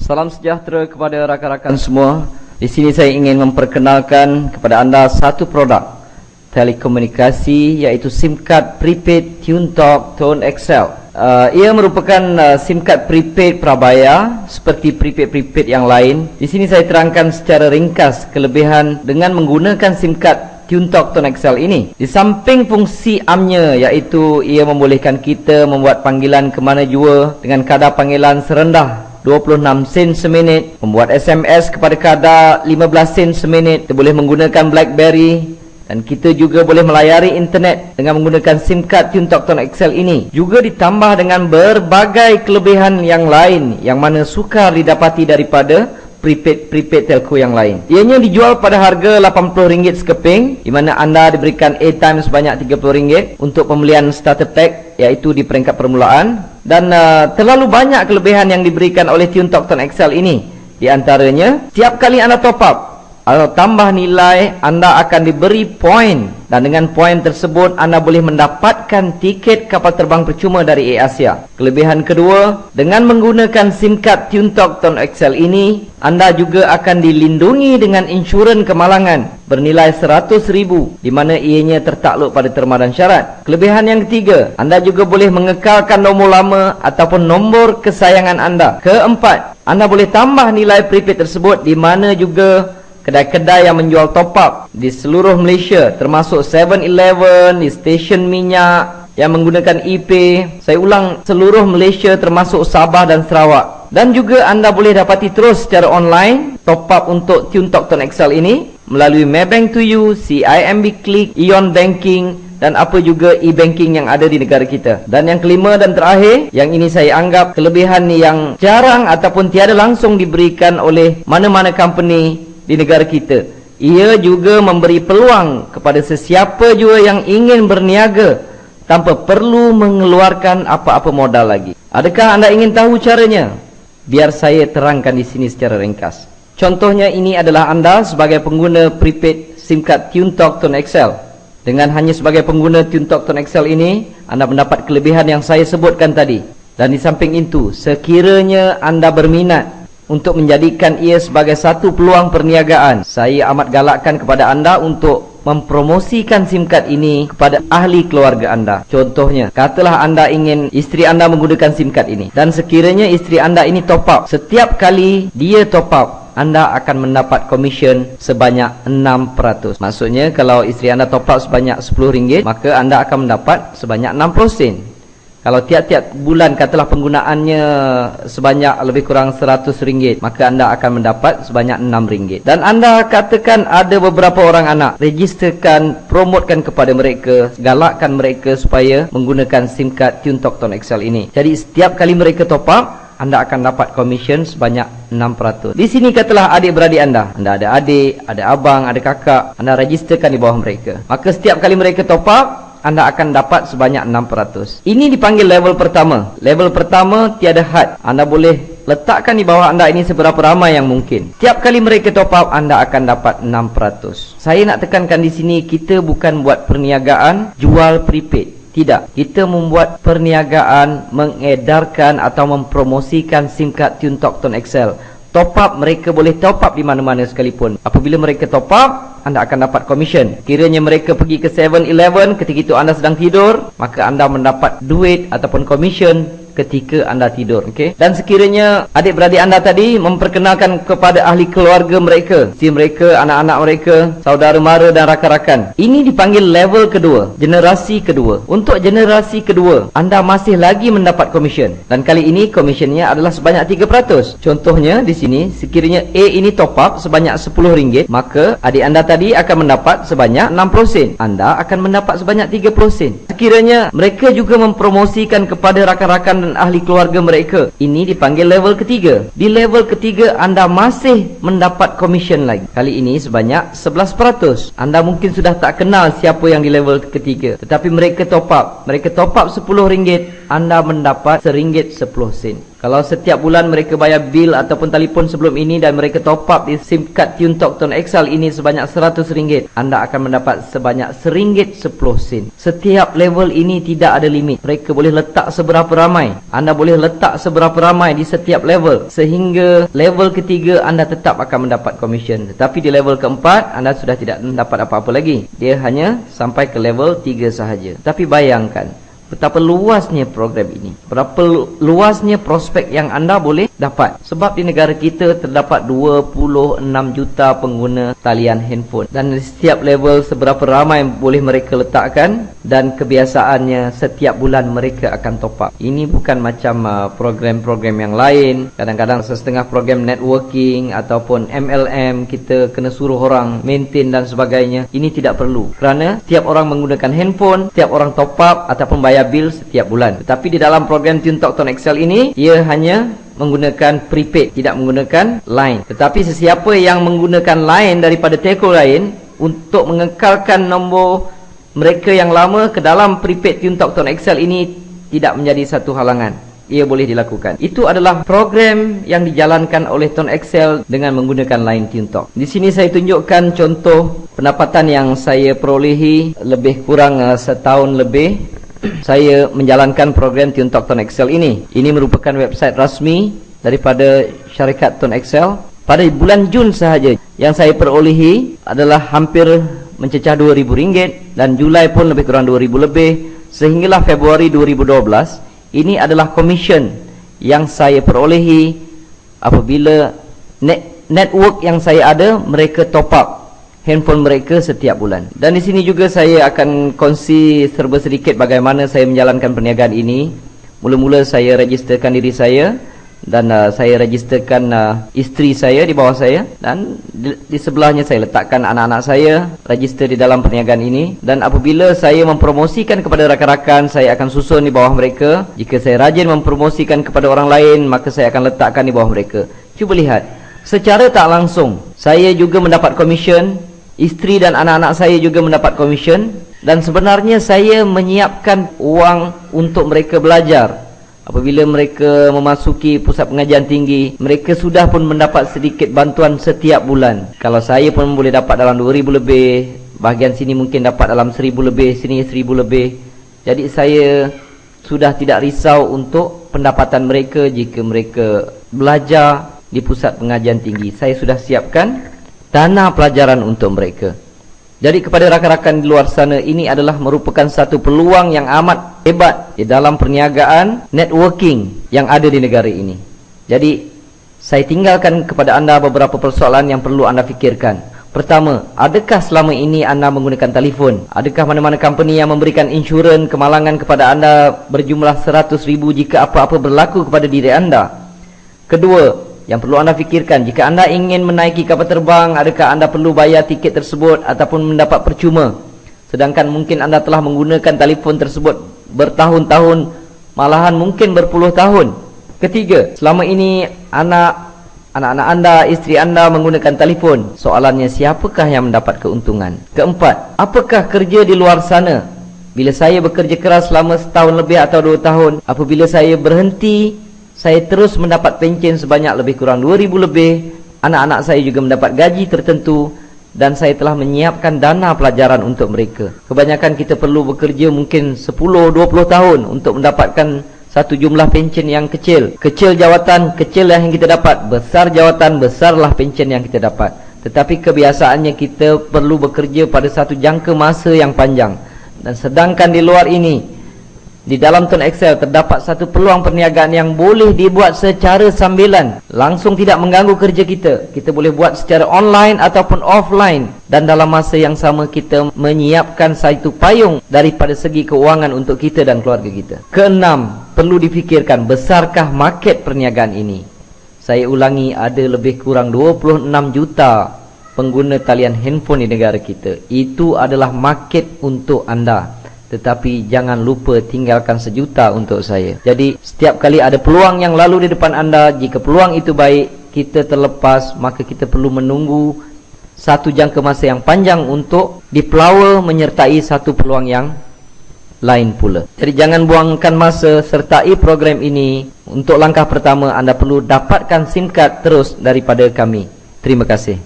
Salam sejahtera kepada rakan-rakan semua. Di sini saya ingin memperkenalkan kepada anda satu produk telekomunikasi, iaitu SIM card prepaid TuneTalk Tone XL. Ia merupakan SIM card prepaid prabayar seperti prepaid yang lain. Di sini saya terangkan secara ringkas kelebihan dengan menggunakan SIM card TuneTalk Tone XL ini. Di samping fungsi amnya, iaitu ia membolehkan kita membuat panggilan ke mana jua dengan kadar panggilan serendah 26 sen seminit, membuat SMS kepada kadar 15 sen seminit. Kita boleh menggunakan BlackBerry dan kita juga boleh melayari internet dengan menggunakan SIM card TuneTalk Tone XL ini. Juga ditambah dengan berbagai kelebihan yang lain yang mana sukar didapati daripada prepaid telco yang lain. Ianya dijual pada harga RM80 sekeping, di mana anda diberikan airtime sebanyak RM30 untuk pembelian starter pack, iaitu di peringkat permulaan. Dan terlalu banyak kelebihan yang diberikan oleh TuneTalk Tone XL ini. Di antaranya, setiap kali anda top up atau tambah nilai, anda akan diberi poin, dan dengan poin tersebut anda boleh mendapatkan tiket kapal terbang percuma dari AirAsia. Kelebihan kedua, dengan menggunakan SIM card TuneTalk Tone XL ini, anda juga akan dilindungi dengan insurans kemalangan bernilai RM100,000, di mana ianya tertakluk pada terma dan syarat. Kelebihan yang ketiga, anda juga boleh mengekalkan nombor lama ataupun nombor kesayangan anda. Keempat, anda boleh tambah nilai prepaid tersebut, di mana juga kedai-kedai yang menjual top up di seluruh Malaysia, termasuk 7-Eleven, di stesen minyak yang menggunakan ePay. Saya ulang, seluruh Malaysia termasuk Sabah dan Sarawak. Dan juga anda boleh dapati terus secara online top up untuk TuneTalk Tone XL ini melalui Maybank to You, CIMB Click, Ion Banking, dan apa juga e-banking yang ada di negara kita. Dan yang kelima dan terakhir, yang ini saya anggap kelebihan yang jarang ataupun tiada langsung diberikan oleh mana-mana company di negara kita. Ia juga memberi peluang kepada sesiapa jua yang ingin berniaga tanpa perlu mengeluarkan apa-apa modal lagi. Adakah anda ingin tahu caranya? Biar saya terangkan di sini secara ringkas. Contohnya, ini adalah anda sebagai pengguna prepaid SIM card TuneTalk Tone XL. Dengan hanya sebagai pengguna TuneTalk Tone XL ini, anda mendapat kelebihan yang saya sebutkan tadi. Dan di samping itu, sekiranya anda berminat untuk menjadikan ia sebagai satu peluang perniagaan, saya amat galakkan kepada anda untuk mempromosikan SIM card ini kepada ahli keluarga anda. Contohnya, katalah anda ingin isteri anda menggunakan SIM card ini, dan sekiranya isteri anda ini top up. Setiap kali dia top up, anda akan mendapat komisen sebanyak 6%. Maksudnya, kalau isteri anda top up sebanyak RM10, maka anda akan mendapat sebanyak 60 sen. Kalau tiap-tiap bulan katalah penggunaannya sebanyak lebih kurang RM100, maka anda akan mendapat sebanyak RM6. Dan anda katakan ada beberapa orang anak, registerkan, promotkan kepada mereka, galakkan mereka supaya menggunakan SIM card TuneTalk Tone XL ini. Jadi setiap kali mereka top up, anda akan dapat komisen sebanyak 6%. Di sini katalah adik-beradik anda ada adik, ada abang, ada kakak, anda registerkan di bawah mereka. Maka setiap kali mereka top up, anda akan dapat sebanyak 6%. Ini dipanggil level pertama. Level pertama tiada had. Anda boleh letakkan di bawah anda ini seberapa ramai yang mungkin. Tiap kali mereka top up, anda akan dapat 6%. Saya nak tekankan di sini, kita bukan buat perniagaan jual prepaid. Tidak. Kita membuat perniagaan mengedarkan atau mempromosikan SIM card TuneTalk Tone XL. Top up, mereka boleh top up di mana-mana sekalipun. Apabila mereka top up, anda akan dapat komisen. Kiranya mereka pergi ke 7-Eleven ketika itu anda sedang tidur, maka anda mendapat duit ataupun komisen ketika anda tidur. Okay? Dan sekiranya adik-beradik anda tadi memperkenalkan kepada ahli keluarga mereka, si mereka, anak-anak mereka, saudara mara dan rakan-rakan, ini dipanggil level kedua, generasi kedua. Untuk generasi kedua, anda masih lagi mendapat komisen, dan kali ini komisennya adalah sebanyak 3%. Contohnya di sini, sekiranya A ini top up sebanyak RM10, maka adik anda tadi akan mendapat sebanyak 60 sen. Anda akan mendapat sebanyak 30 sen. Sekiranya mereka juga mempromosikan kepada rakan-rakan dan ahli keluarga mereka, ini dipanggil level ketiga. Di level ketiga, anda masih mendapat komisen lagi. Kali ini sebanyak 11%. Anda mungkin sudah tak kenal siapa yang di level ketiga, tetapi mereka top up. Mereka top up RM10, anda mendapat RM1.10. Kalau setiap bulan mereka bayar bil ataupun telefon sebelum ini dan mereka top up di SIM card TuneTalk Tone XL ini sebanyak RM100, anda akan mendapat sebanyak RM1.10. Setiap level ini tidak ada limit. Mereka boleh letak seberapa ramai. Anda boleh letak seberapa ramai di setiap level, sehingga level ketiga anda tetap akan mendapat komisen. Tetapi di level keempat anda sudah tidak mendapat apa-apa lagi. Dia hanya sampai ke level 3 sahaja. Tapi bayangkan betapa luasnya program ini, berapa luasnya prospek yang anda boleh dapat. Sebab di negara kita terdapat 26 juta pengguna talian handphone, dan di setiap level seberapa ramai boleh mereka letakkan, dan kebiasaannya setiap bulan mereka akan top up. Ini bukan macam program-program yang lain. Kadang-kadang setengah program networking ataupun MLM kita kena suruh orang maintain dan sebagainya. Ini tidak perlu, kerana setiap orang menggunakan handphone, setiap orang top up ataupun bayar bil setiap bulan. Tetapi di dalam program TuneTalk Tone XL ini, ia hanya menggunakan prepaid, tidak menggunakan line. Tetapi sesiapa yang menggunakan line daripada telco lain untuk mengekalkan nombor mereka yang lama ke dalam prepaid TuneTalk Tone XL ini, tidak menjadi satu halangan. Ia boleh dilakukan. Itu adalah program yang dijalankan oleh Tone XL dengan menggunakan line TuneTalk. Di sini saya tunjukkan contoh pendapatan yang saya perolehi lebih kurang setahun lebih saya menjalankan program TuneTalk Tone XL ini. Ini merupakan website rasmi daripada syarikat Tone XL. Pada bulan Jun sahaja yang saya perolehi adalah hampir mencecah RM2,000, dan Julai pun lebih kurang RM2,000 lebih, sehinggalah Februari 2012. Ini adalah komisen yang saya perolehi apabila network yang saya ada mereka top up handphone mereka setiap bulan. Dan di sini juga saya akan kongsi serba sedikit bagaimana saya menjalankan perniagaan ini. Mula-mula saya registerkan diri saya, dan saya registerkan isteri saya di bawah saya, dan di sebelahnya saya letakkan anak-anak saya register di dalam perniagaan ini. Dan apabila saya mempromosikan kepada rakan-rakan, saya akan susun di bawah mereka. Jika saya rajin mempromosikan kepada orang lain, maka saya akan letakkan di bawah mereka. Cuba lihat, secara tak langsung saya juga mendapat komisen, isteri dan anak-anak saya juga mendapat komisen, dan sebenarnya saya menyiapkan uang untuk mereka belajar. Apabila mereka memasuki pusat pengajian tinggi, mereka sudah pun mendapat sedikit bantuan setiap bulan. Kalau saya pun boleh dapat dalam RM2,000 lebih, bahagian sini mungkin dapat dalam RM1,000 lebih, sini RM1,000 lebih. Jadi saya sudah tidak risau untuk pendapatan mereka jika mereka belajar di pusat pengajian tinggi. Saya sudah siapkan dana pelajaran untuk mereka. Jadi kepada rakan-rakan di luar sana, ini adalah merupakan satu peluang yang amat hebat di dalam perniagaan networking yang ada di negara ini. Jadi saya tinggalkan kepada anda beberapa persoalan yang perlu anda fikirkan. Pertama, adakah selama ini anda menggunakan telefon? Adakah mana-mana company yang memberikan insurans kemalangan kepada anda berjumlah RM100,000 jika apa-apa berlaku kepada diri anda? Kedua, yang perlu anda fikirkan, jika anda ingin menaiki kapal terbang, adakah anda perlu bayar tiket tersebut ataupun mendapat percuma? Sedangkan mungkin anda telah menggunakan telefon tersebut bertahun-tahun, malahan mungkin berpuluh tahun. Ketiga, selama ini anak-anak anda, isteri anda menggunakan telefon. Soalannya, siapakah yang mendapat keuntungan? Keempat, apakah kerja di luar sana? Bila saya bekerja keras selama setahun lebih atau 2 tahun, apabila saya berhenti, saya terus mendapat pencen sebanyak lebih kurang RM2,000 lebih. Anak-anak saya juga mendapat gaji tertentu, dan saya telah menyiapkan dana pelajaran untuk mereka. Kebanyakan kita perlu bekerja mungkin 10-20 tahun untuk mendapatkan satu jumlah pencen yang kecil. Kecil jawatan, kecil yang kita dapat. Besar jawatan, besarlah pencen yang kita dapat. Tetapi kebiasaannya kita perlu bekerja pada satu jangka masa yang panjang. Dan sedangkan di luar ini, di dalam Tone XL terdapat satu peluang perniagaan yang boleh dibuat secara sambilan, langsung tidak mengganggu kerja kita. Kita boleh buat secara online ataupun offline, dan dalam masa yang sama kita menyiapkan satu payung daripada segi keuangan untuk kita dan keluarga kita. Keenam, perlu difikirkan, besarkah market perniagaan ini? Saya ulangi, ada lebih kurang 26 juta pengguna talian handphone di negara kita. Itu adalah market untuk anda. Tetapi jangan lupa tinggalkan 1 juta untuk saya. Jadi setiap kali ada peluang yang lalu di depan anda, jika peluang itu baik, kita terlepas, maka kita perlu menunggu satu jangka masa yang panjang untuk dipelawa menyertai satu peluang yang lain pula. Jadi jangan buangkan masa, sertai program ini. Untuk langkah pertama, anda perlu dapatkan SIM card terus daripada kami. Terima kasih.